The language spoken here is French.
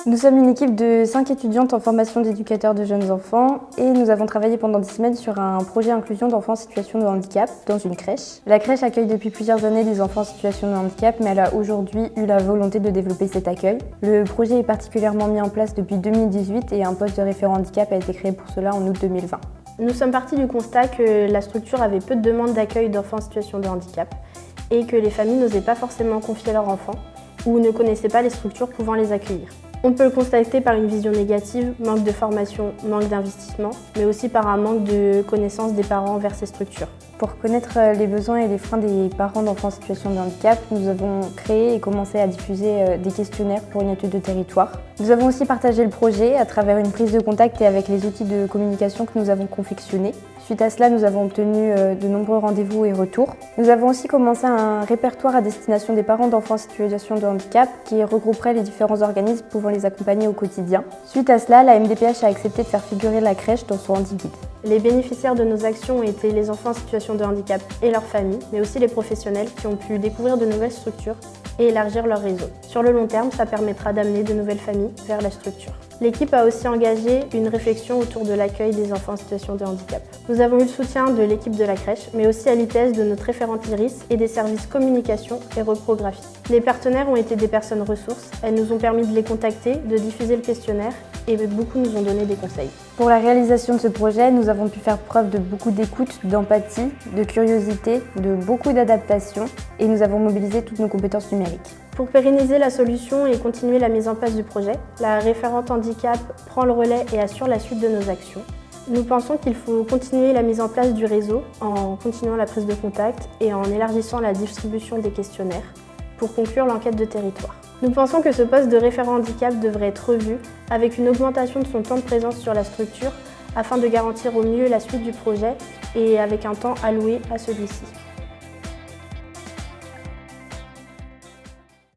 Nous sommes une équipe de 5 étudiantes en formation d'éducateurs de jeunes enfants et nous avons travaillé pendant 10 semaines sur un projet inclusion d'enfants en situation de handicap dans une crèche. La crèche accueille depuis plusieurs années des enfants en situation de handicap, mais elle a aujourd'hui eu la volonté de développer cet accueil. Le projet est particulièrement mis en place depuis 2018 et un poste de référent handicap a été créé pour cela en août 2020. Nous sommes partis du constat que la structure avait peu de demandes d'accueil d'enfants en situation de handicap et que les familles n'osaient pas forcément confier leurs enfants ou ne connaissaient pas les structures pouvant les accueillir. On peut le constater par une vision négative, manque de formation, manque d'investissement, mais aussi par un manque de connaissance des parents vers ces structures. Pour connaître les besoins et les freins des parents d'enfants en situation de handicap, nous avons créé et commencé à diffuser des questionnaires pour une étude de territoire. Nous avons aussi partagé le projet à travers une prise de contact et avec les outils de communication que nous avons confectionnés. Suite à cela, nous avons obtenu de nombreux rendez-vous et retours. Nous avons aussi commencé un répertoire à destination des parents d'enfants en situation de handicap qui regrouperait les différents organismes pouvant les accompagner au quotidien. Suite à cela, la MDPH a accepté de faire figurer la crèche dans son handi-guide. Les bénéficiaires de nos actions ont été les enfants en situation de handicap et leurs familles, mais aussi les professionnels qui ont pu découvrir de nouvelles structures et élargir leur réseau. Sur le long terme, ça permettra d'amener de nouvelles familles vers la structure. L'équipe a aussi engagé une réflexion autour de l'accueil des enfants en situation de handicap. Nous avons eu le soutien de l'équipe de la crèche, mais aussi à l'ITES de notre référente Iris et des services communication et reprographie. Les partenaires ont été des personnes ressources, elles nous ont permis de les contacter, de diffuser le questionnaire et beaucoup nous ont donné des conseils. Pour la réalisation de ce projet, nous avons pu faire preuve de beaucoup d'écoute, d'empathie, de curiosité, de beaucoup d'adaptation et nous avons mobilisé toutes nos compétences numériques. Pour pérenniser la solution et continuer la mise en place du projet, la référente handicap prend le relais et assure la suite de nos actions. Nous pensons qu'il faut continuer la mise en place du réseau en continuant la prise de contact et en élargissant la distribution des questionnaires pour conclure l'enquête de territoire. Nous pensons que ce poste de référent handicap devrait être revu avec une augmentation de son temps de présence sur la structure afin de garantir au mieux la suite du projet et avec un temps alloué à celui-ci.